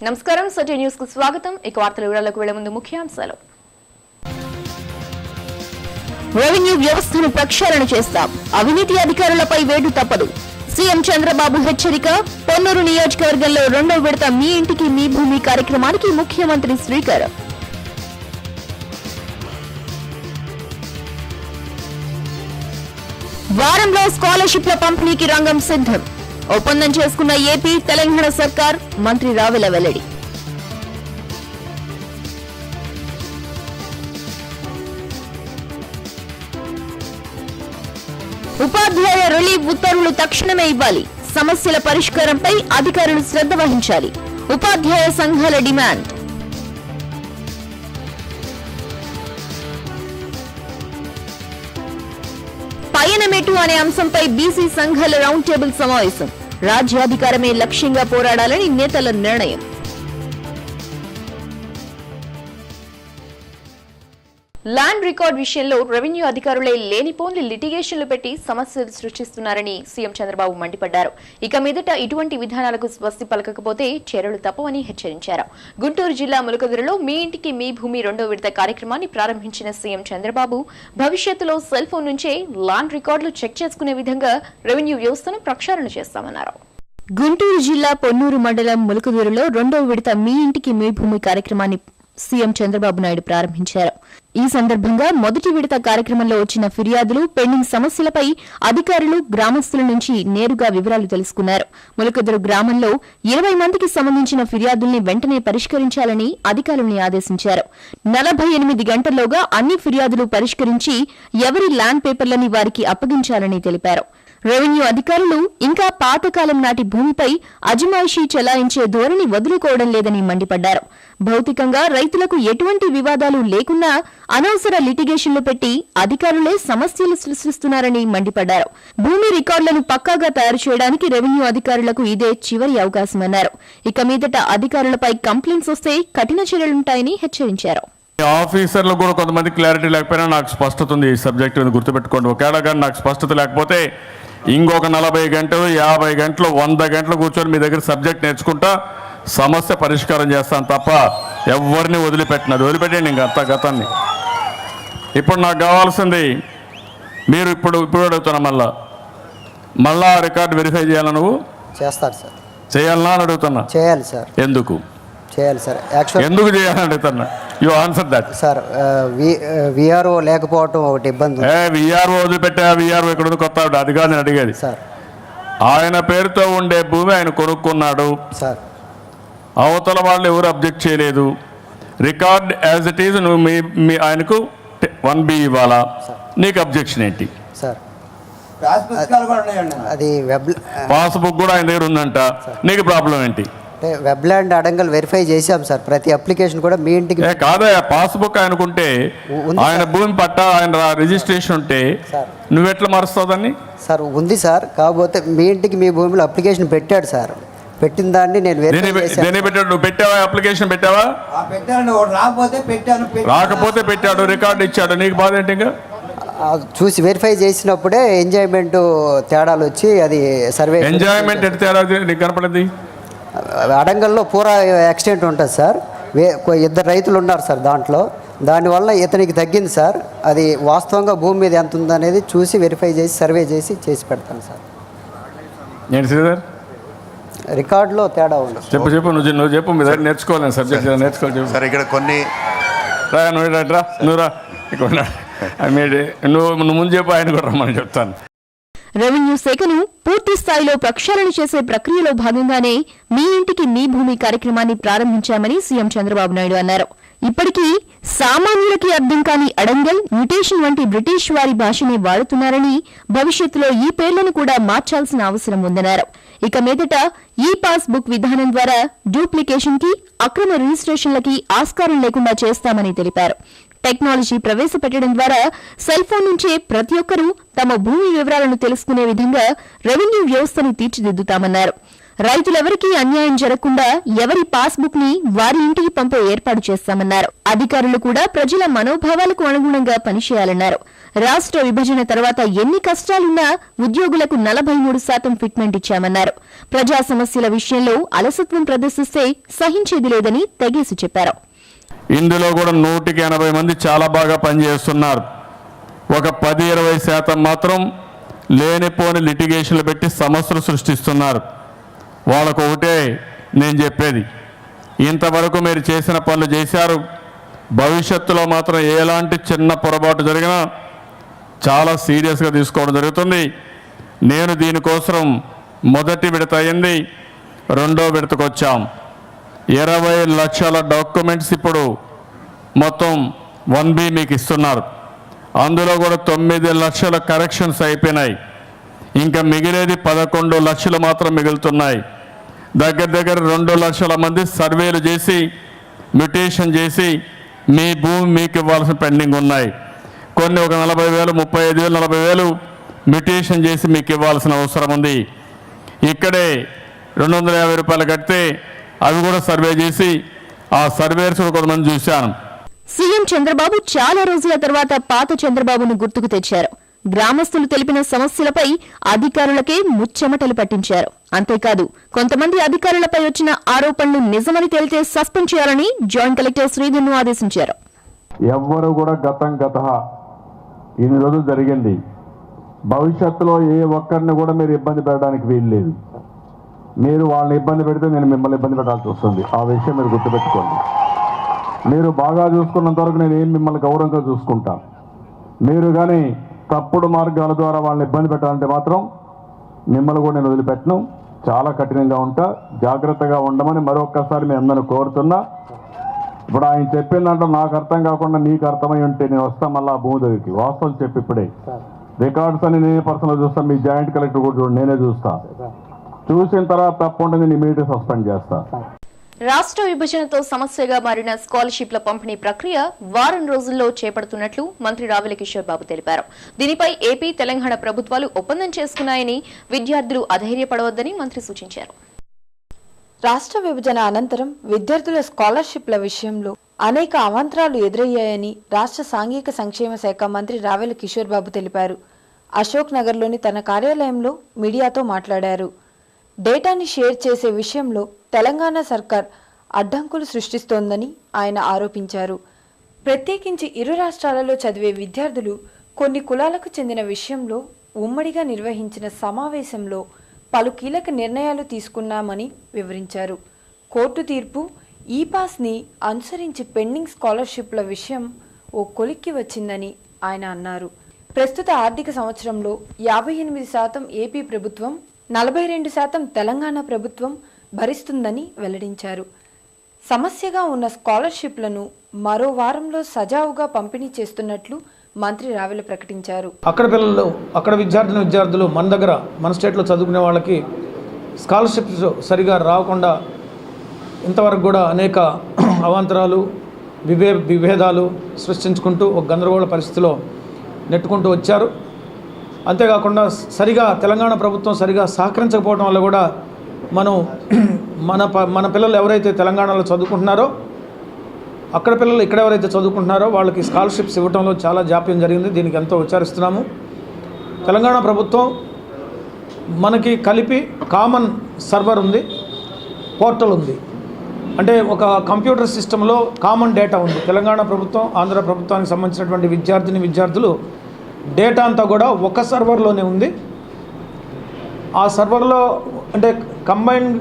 నమస్కారం సజీ న్యూస్ కు స్వాగతం. ఇక వార్తల వివరాలకు వెళ్లే ముందు ముఖ్యాంశాలు. రెవెన్యూ వ్యవస్థను ప్రక్షాళన చేస్తాం, అవినీతి అధికారులపై వేటు తప్పదు. సీఎం చంద్రబాబు హెచ్చరిక. పొన్నూరు నియోజకవర్గంలో 2వ విడత మీ ఇంటికి మీ భూమి కార్యక్రమానికి ముఖ్యమంత్రి శ్రీకారం. వారంలో స్కాలర్షిప్ల పంపిణీకి రంగం సిద్ధం. ఒప్పందం చేసుకున్న ఏపీ, తెలంగాణ సర్కార్. మంత్రి రావెల వెల్లడి. ఉపాధ్యాయ రిలీఫ్ ఉత్తర్వులు తక్షణమే ఇవ్వాలి. సమస్యల పరిష్కారంపై అధికారులు శ్రద్ధ వహించాలి. ఉపాధ్యాయ సంఘాల డిమాండ్. పయనమెటు అనే అంశంపై బీసీ సంఘాల రౌండ్ టేబుల్ సమావేశం. రాజ్యాధికారమే లక్ష్యంగా పోరాడాలని నేతల నిర్ణయం. ల్యాండ్ రికార్డ్ విషయంలో రెవెన్యూ అధికారులే లేనిపోని లిటిగేషన్లు పెట్టి సమస్యలు సృష్టిస్తున్నారని సీఎం చంద్రబాబు మండిపడ్డారు. ఇక మీదట ఇటువంటి విధానాలకు స్వస్తి పలకకపోతే చర్యలు తప్పవని హెచ్చరించారు. గుంటూరు జిల్లా ములకదురులో మీ ఇంటికి మీ భూమి 2వ విడత కార్యక్రమాన్ని ప్రారంభించిన సీఎం చంద్రబాబు భవిష్యత్తులో సెల్ ఫోన్ నుంచే ల్యాండ్ రికార్డులు చెక్ చేసుకునే విధంగా రెవెన్యూ వ్యవస్థను ప్రక్షాళన చేస్తామన్నారు. గుంటూరు జిల్లా పొన్నూరు మండలం ములకదురులో 2వ విడత మీ ఇంటికి మీ భూమి కార్యక్రమాన్ని సీఎం చంద్రబాబు నాయుడు ప్రారంభించారు. ఈ సందర్భంగా మొదటి విడత కార్యక్రమంలో వచ్చిన ఫిర్యాదులు, పెండింగ్ సమస్యలపై అధికారులు గ్రామస్తుల నుంచి నేరుగా వివరాలు తెలుసుకున్నారు. ములకదురు గ్రామంలో 20 మందికి సంబంధించిన ఫిర్యాదుల్ని వెంటనే పరిష్కరించాలని అధికారుల్ని ఆదేశించారు. 48 గంటల్లోగా అన్ని ఫిర్యాదులు పరిష్కరించి ఎవరి ల్యాండ్ పేపర్లని వారికి అప్పగించాలని తెలిపారు. రెవెన్యూ అధికారులు ఇంకా పాతకాలం నాటి భూమిపై అజమాయిషీ చెలాయించే ధోరణి వదులుకోవడం లేదని మండిపడ్డారు. భౌతికంగా రైతులకు ఎటువంటి వివాదాలు లేకున్నా అనవసర లిటిగేషన్లు పెట్టి అధికారులే సమస్యలు సృష్టిస్తున్నారని మండిపడ్డారు. భూమి రికార్డులను పక్కాగా తయారు చేయడానికి రెవెన్యూ అధికారులకు ఇదే చివరి అవకాశమన్నారు. ఇక మీదట అధికారులపై కంప్లైంట్స్ వస్తే కఠిన చర్యలుంటాయని హెచ్చరించారు. ఆఫీసర్లు కూడా కొంతమంది క్లారిటీ లేకపోయినా నాకు స్పష్టత ఉంది. ఈ సబ్జెక్ట్ మీద గుర్తుపెట్టుకోండి. ఒకవేళ కానీ నాకు స్పష్టత లేకపోతే ఇంకొక 40 గంటలు, 50 గంటలు, 100 గంటలు కూర్చొని మీ దగ్గర సబ్జెక్ట్ నేర్చుకుంటా సమస్య పరిష్కారం చేస్తాను తప్ప ఎవరిని వదిలిపెట్టండి ఇంకా అంత గతాన్ని. ఇప్పుడు నాకు కావాల్సింది మీరు ఇప్పుడు అడుగుతున్నా మళ్ళా రికార్డు వెరిఫై చేయాలా? నువ్వు చేస్తారు సార్. చేయాలన్నా అని అడుగుతున్నా. చేయాలి సార్. ఎందుకు చేయాలి సార్? ఎందుకు చేయాలని అడుగుతున్నా. You answer that sir. VRO లేకపోవటం ఒకటి ఇబ్బంది. విఆర్ఓ వదిలిపెట్టా. విఆర్ఓ ఇక్కడ ఉంది, కొత్త అది కాదు నేను అడిగేది. సార్, ఆయన పేరుతో ఉండే భూమి ఆయన కొనుక్కున్నాడు సార్. అవతల వాళ్ళు ఎవరు అబ్జెక్ట్ చేయలేదు. రికార్డ్ యాజ్ ఇట్ ఈజ్ నువ్వు మీ ఆయనకు 1B ఇవ్వాలా? నీకు అబ్జెక్షన్ ఏంటి? సార్, అది పాస్బుక్ కూడా ఆయన దగ్గర ఉందంట, నీకు ప్రాబ్లం ఏంటి? వెబ్ ల్యాండ్ అడంగల్ వెరిఫై చేశాం సార్. ప్రతి అప్లికేషన్ కూడా మీ ఇంటికి కాదా పాస్బుక్ ఆయనకుంటే ఆయన భూమి పట్టా ఆయన రిజిస్ట్రేషన్ ఉంటే నువ్వెట్లా మారుస్తావు దాన్ని? సార్ ఉంది సార్. కాకపోతే మీ ఇంటికి మీ భూమిలో అప్లికేషన్ పెట్టాడు సార్. పెట్టిన దాన్ని నేను పెట్టాడు. నువ్వు పెట్టావా? అప్లికేషన్ పెట్టావా? రాకపోతే పెట్టాడు, రికార్డు ఇచ్చాడు, నీకు బాధ ఏంటి? ఇంకా చూసి వెరిఫై చేసినప్పుడే ఎంజాయ్మెంట్ తేడాలు వచ్చి అది సర్వే. ఎంజాయ్మెంట్ ఎట్ తేడా నీకు కనపడింది? అడంగల్లో పూరా యాక్సిడెంట్ ఉంటుంది సార్. 2 రైతులు ఉన్నారు సార్ దాంట్లో. దానివల్ల ఇతనికి తగ్గింది సార్. అది వాస్తవంగా భూమి మీద ఎంత ఉందనేది చూసి వెరిఫై చేసి సర్వే చేసి పెడతాను సార్. ఏంటి సార్ రికార్డులో తేడా ఉండదు. చెప్పు నువ్వు చెప్పు. మీ దగ్గర నేర్చుకోవాలి సబ్జెక్ట్ నేర్చుకోవాలి సార్. ఇక్కడ కొన్ని నువ్వు ముందు చెప్పు, ఆయన కూడా రమ్మని చెప్తాను. రెవెన్యూ శాఖను పూర్తి స్థాయిలో ప్రక్షాళన చేసే ప్రక్రియలో భాగంగానే మీ ఇంటికి మీ భూమి కార్యక్రమాన్ని ప్రారంభించామని సీఎం చంద్రబాబు నాయుడు అన్నారు. ఇప్పటికీ సామాన్యులకి అర్థం కాని అడంగల్, మ్యుటేషన్ వంటి బ్రిటిష్ వారి భాషనే వాడుతున్నారని, భవిష్యత్తులో ఈ పేర్లను కూడా మార్చాల్సిన అవసరం ఉందన్నారు. ఇక మీదట ఈ పాస్బుక్ విధానం ద్వారా డూప్లికేషన్ కి, అక్రమ రిజిస్ట్రేషన్లకి ఆస్కారం లేకుండా చేస్తామని తెలిపారు. టెక్నాలజీ ప్రవేశపెట్టడం ద్వారా సెల్ ఫోన్ నుంచే ప్రతి ఒక్కరూ తమ భూమి వివరాలను తెలుసుకునే విధంగా రెవెన్యూ వ్యవస్థను తీర్చిదిద్దుతామన్నారు. రైతులెవరికీ అన్యాయం జరగకుండా ఎవరి పాస్బుక్ ని వారి ఇంటికి పంపే ఏర్పాటు చేస్తామన్నారు. అధికారులు కూడా ప్రజల మనోభావాలకు అనుగుణంగా పనిచేయాలన్నారు. రాష్ట్ర విభజన తర్వాత ఎన్ని కష్టాలున్నా ఉద్యోగులకు 43% ఫిట్మెంట్ ఇచ్చామన్నారు. ప్రజా సమస్యల విషయంలో అలసత్వం ప్రదర్శిస్తే సహించేది లేదని తెగేసి చెప్పారు. ఇందులో కూడా 180 మంది చాలా బాగా పనిచేస్తున్నారు. ఒక 10-20% మాత్రం లేనిపోని లిటిగేషన్లు పెట్టి సమస్యలు సృష్టిస్తున్నారు. వాళ్ళకు ఒకటే నేను చెప్పేది, ఇంతవరకు మీరు చేసిన పనులు చేశారు. భవిష్యత్తులో మాత్రం ఎలాంటి చిన్న పొరపాటు జరిగినా చాలా సీరియస్గా తీసుకోవడం జరుగుతుంది. నేను దీనికోసం మొదటి విడత అయింది, రెండో విడతకు వచ్చాం. 20 లక్షల డాక్యుమెంట్స్ ఇప్పుడు మొత్తం 1B మీకు ఇస్తున్నారు. అందులో కూడా 9 లక్షల కరెక్షన్స్ అయిపోయినాయి. ఇంకా మిగిలేది 11 లక్షలు మాత్రం మిగులుతున్నాయి. దగ్గర 2 లక్షల మంది సర్వేలు చేసి మ్యుటేషన్ చేసి మీ భూమి మీకు ఇవ్వాల్సిన పెండింగ్ ఉన్నాయి. కొన్ని ఒక 40,000, 35,000, 40,000 మ్యుటేషన్ చేసి మీకు ఇవ్వాల్సిన అవసరం ఉంది. ఇక్కడే 250 రూపాయలు కడితే అవి కూడా సర్వే చేసి ఆ సర్వేర్స్ కొంతమంది చూశాను. సీఎం చంద్రబాబు చాలా రోజుల తర్వాత పాత చంద్రబాబును గుర్తుకు తెచ్చారు. గ్రామస్తులు తెలిపిన సమస్యలపై అధికారులకే ముచ్చెమటలు పట్టించారు. అంతేకాదు కొంతమంది అధికారులపై వచ్చిన ఆరోపణలు నిజమని తేలితే సస్పెండ్ చేయాలని జాయింట్ కలెక్టర్ శ్రీధర్ను ఆదేశించారు. ఎవ్వరు కూడా గత ఇన్ని రోజులు జరిగింది, భవిష్యత్తులో ఏ ఒక్కరిని కూడా మీరు ఇబ్బంది పెట్టడానికి వీలు లేదు. మీరు వాళ్ళని ఇబ్బంది పెడితే నేను మిమ్మల్ని ఇబ్బంది పెట్టాల్సి వస్తుంది. ఆ విషయం మీరు గుర్తుపెట్టుకోండి. మీరు బాగా చూసుకున్నంత వరకు నేను ఏం మిమ్మల్ని గౌరవంగా చూసుకుంటాను. మీరు కానీ తప్పుడు మార్గాల ద్వారా వాళ్ళని ఇబ్బంది పెట్టాలంటే మాత్రం మిమ్మల్ని కూడా నేను వదిలిపెట్టను. చాలా కఠినంగా ఉంటా. జాగ్రత్తగా ఉండమని మరొక్కసారి మీ అందరిని కోరుతున్నా. ఇప్పుడు ఆయన చెప్పిన దాంట్లో నాకు అర్థం కాకుండా నీకు అర్థమై ఉంటే నేను వస్తాను మళ్ళీ ఆ భూమి దగ్గరికి. వాస్తవం చెప్పి ఇప్పుడే రికార్డ్స్ అని నేనే పర్సనల్ చూస్తాను. మీ జాయింట్ కలెక్టర్ కూడా చూడండి, నేనే చూస్తా. చూసిన తర్వాత తప్పకుండా నేను ఇమీడియట్ సస్పెండ్ చేస్తా. రాష్ట్ర విభజనతో సమస్యగా మారిన స్కాలర్షిప్ల పంపిణీ ప్రక్రియ వారం రోజుల్లో చేపడుతున్నట్లు మంత్రి రావెల కిషోర్ బాబు తెలిపారు. దీనిపై ఏపీ, తెలంగాణ ప్రభుత్వాలు ఒప్పందం చేసుకున్నాయని, విద్యార్థులు అధైర్యపడవద్దని మంత్రి సూచించారు. రాష్ట్ర విభజన అనంతరం విద్యార్థుల స్కాలర్షిప్ల విషయంలో అనేక అవాంతరాలు ఎదురయ్యాయని రాష్ట్ర సాంఘిక సంక్షేమ శాఖ మంత్రి రావెల కిషోర్ బాబు తెలిపారు. అశోక్ నగర్లోని తన కార్యాలయంలో మీడియాతో మాట్లాడారు. డేటాని షేర్ చేసే విషయంలో తెలంగాణ సర్కార్ అడ్డంకులు సృష్టిస్తోందని ఆయన ఆరోపించారు. ప్రత్యేకించి ఇరు రాష్ట్రాలలో చదివే విద్యార్థులు కొన్ని కులాలకు చెందిన విషయంలో ఉమ్మడిగా నిర్వహించిన సమావేశంలో పలు కీలక నిర్ణయాలు తీసుకున్నామని వివరించారు. కోర్టు తీర్పు ఈ పాస్ని అనుసరించి పెండింగ్ స్కాలర్షిప్ల విషయం ఓ కొలిక్కి వచ్చిందని ఆయన అన్నారు. ప్రస్తుత ఆర్థిక సంవత్సరంలో 58% ఏపీ ప్రభుత్వం, 42% తెలంగాణ ప్రభుత్వం భరిస్తుందని వెల్లడించారు. సమస్యగా ఉన్న స్కాలర్షిప్లను మరో వారంలో సజావుగా పంపిణీ చేస్తున్నట్లు మంత్రి రావెల ప్రకటించారు. అక్కడ విద్యార్థులు మన దగ్గర మన స్టేట్లో చదువుకునే వాళ్ళకి స్కాలర్షిప్స్ సరిగా రాకుండా ఇంతవరకు కూడా అనేక అవాంతరాలు, విభేదాలు సృష్టించుకుంటూ ఒక గందరగోళ పరిస్థితిలో నెట్టుకుంటూ వచ్చారు. అంతేకాకుండా తెలంగాణ ప్రభుత్వం సరిగా సహకరించకపోవడం వల్ల కూడా మన పిల్లలు ఎవరైతే తెలంగాణలో చదువుకుంటున్నారో అక్కడ పిల్లలు ఇక్కడ ఎవరైతే చదువుకుంటున్నారో వాళ్ళకి స్కాలర్షిప్స్ ఇవ్వడంలో చాలా జాప్యం జరిగింది. దీనికి ఎంతో విచారిస్తున్నాము. తెలంగాణ ప్రభుత్వం మనకి కలిపి కామన్ సర్వర్ ఉంది, పోర్టల్ ఉంది. అంటే ఒక కంప్యూటర్ సిస్టంలో కామన్ డేటా ఉంది. తెలంగాణ ప్రభుత్వం, ఆంధ్ర ప్రభుత్వానికి సంబంధించినటువంటి విద్యార్థులు డేటా అంతా కూడా ఒక సర్వర్లోనే ఉంది. ఆ సర్వర్లో అంటే కంబైన్డ్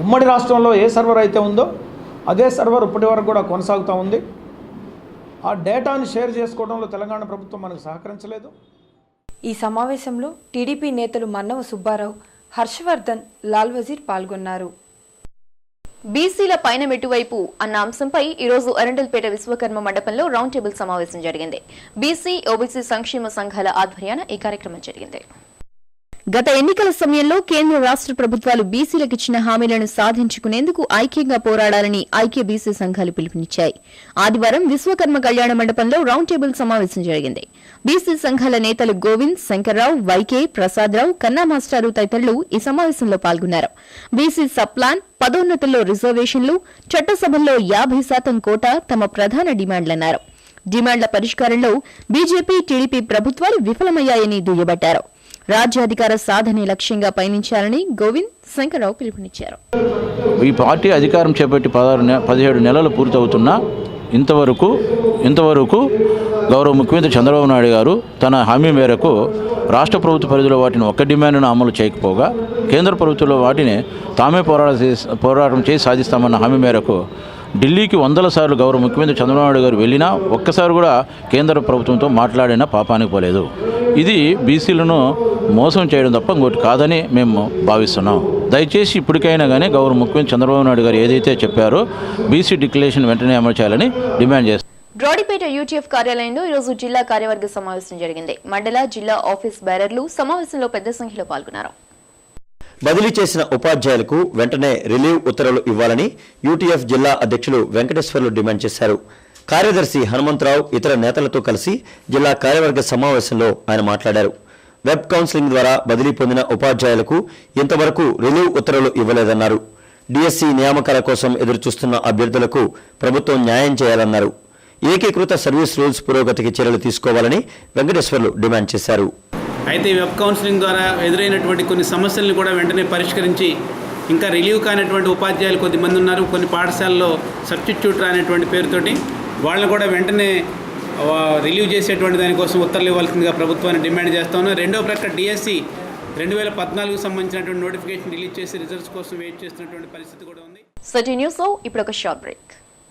ఉమ్మడి రాష్ట్రంలో ఏ సర్వర్ అయితే ఉందో అదే సర్వర్ ఇప్పటి వరకు కూడా కొనసాగుతూ ఉంది. ఆ డేటాను షేర్ చేసుకోవడంలో తెలంగాణ ప్రభుత్వం మనకు సహకరించలేదు. ఈ సమావేశంలో టీడీపీ నేతలు మన్నవ సుబ్బారావు, హర్షవర్ధన్, లాల్ వజీర్ పాల్గొన్నారు. బీసీల పైన మెట్టువైపు అన్న అంశంపై ఈరోజు అరండల్పేట విశ్వకర్మ మండపంలో రౌండ్ టేబుల్ సమావేశం జరిగింది. బీసీ, ఓబీసీ సంక్షేమ సంఘాల ఆధ్వర్యాన ఈ కార్యక్రమం జరిగింది. గత ఎన్నికల సమయంలో కేంద్ర రాష్ట్ర ప్రభుత్వాలు బీసీలకు ఇచ్చిన హామీలను సాధించుకునేందుకు ఐక్యంగా పోరాడాలని ఐక్య బీసీ సంఘాలు పిలుపునిచ్చాయి. ఆదివారం విశ్వకర్మ కళ్యాణ మండపంలో రౌండ్ టేబుల్ సమావేశం జరిగింది. బీసీ సంఘాల నేతలు గోవింద్, శంకర్రావు, వైకే, ప్రసాదరావు, కన్నా మాస్టారు తదితరులు ఈ సమావేశంలో పాల్గొన్నారు. బీసీ సప్లాన్, పదోన్నతుల్లో రిజర్వేషన్లు, చట్టసభల్లో 50% కోటా తమ ప్రధాన డిమాండ్లన్నారు. డిమాండ్ల పరిష్కారంలో బీజేపీ, టీడీపీ ప్రభుత్వాలు విఫలమయ్యాయని దుయ్యబట్టారు. రాజ్యాధికార సాధనే లక్ష్యంగా పయనించాలని గోవింద్ శంకర్రావు పిలుపునిచ్చారు. ఈ పార్టీ అధికారం చేపట్టి 17 నెలలు పూర్తవుతున్నా ఇంతవరకు గౌరవ ముఖ్యమంత్రి చంద్రబాబు నాయుడు గారు తన హామీ మేరకు రాష్ట్ర ప్రభుత్వ పరిధిలో వాటిని ఒక్క డిమాండ్ను అమలు చేయకపోగా కేంద్ర ప్రభుత్వంలో వాటిని తామే పోరాటం చేసి సాధిస్తామన్న హామీ మేరకు ఢిల్లీకి 100 సార్లు గౌరవ ముఖ్యమంత్రి చంద్రబాబు నాయుడు గారు వెళ్ళినా ఒక్కసారి కూడా కేంద్ర ప్రభుత్వంతో మాట్లాడిన పాపానికి పోలేదు. ఇది బీసీలను మోసం చేయడం తప్ప ఇంకోటి కాదని మేము భావిస్తున్నాం. దయచేసి ఇప్పటికైనా కానీ గౌరవ ముఖ్యమంత్రి చంద్రబాబు నాయుడు గారు ఏదైతే చెప్పారో బీసీ డిక్లరేషన్ వెంటనే అమలు చేయాలని డిమాండ్ చేస్తాం. బ్రాడీపేట యూటీఎఫ్ కార్యాలయంలో ఈరోజు జిల్లా కార్యవర్గ సమావేశం జరిగింది. మండల, జిల్లా ఆఫీస్ బేరర్లు సమావేశంలో పెద్ద సంఖ్యలో పాల్గొన్నారు. బదిలీ చేసిన ఉపాధ్యాయులకు వెంటనే రిలీవ్ ఉత్తర్వులు ఇవ్వాలని యూటీఎఫ్ జిల్లా అధ్యక్షులు వెంకటేశ్వర్లు డిమాండ్ చేశారు. కార్యదర్శి హనుమంతరావు ఇతర నేతలతో కలిసి జిల్లా కార్యవర్గ సమావేశంలో ఆయన మాట్లాడారు. వెబ్ కౌన్సిలింగ్ ద్వారా బదిలీ పొందిన ఉపాధ్యాయులకు ఇంతవరకు రిలీవ్ ఉత్తర్వులు ఇవ్వలేదన్నారు. డిఎస్సి నియామకాల కోసం ఎదురుచూస్తున్న అభ్యర్థులకు ప్రభుత్వం న్యాయం చేయాలన్నారు. ఏకీకృత సర్వీస్ రూల్స్ పురోగతికి చర్యలు తీసుకోవాలని వెంకటేశ్వర్లు డిమాండ్ చేశారు. అయితే వెబ్ కౌన్సిలింగ్ ద్వారా ఎదురైనటువంటి కొన్ని సమస్యలను కూడా వెంటనే పరిష్కరించి ఇంకా రిలీవ్ కానటువంటి ఉపాధ్యాయులు కొద్దిమంది ఉన్నారు. కొన్ని పాఠశాలలో సబ్స్టిట్యూటర్ అనేటువంటి పేరుతోటి వాళ్ళని కూడా వెంటనే రిలీవ్ చేసేటువంటి దానికోసం ఉత్తర్వులు ఇవ్వాల్సిందిగా ప్రభుత్వాన్ని డిమాండ్ చేస్తా ఉన్నాం. రెండో ప్రక్క డిఎస్సి 2014కు సంబంధించినటువంటి నోటిఫికేషన్ రిలీజ్ చేసి రిజల్ట్స్ కోసం వెయిట్ చేస్తున్నటువంటి పరిస్థితి కూడా ఉంది. సిటీ న్యూస్ లో ఇప్పుడు ఒక షార్ట్ బ్రేక్.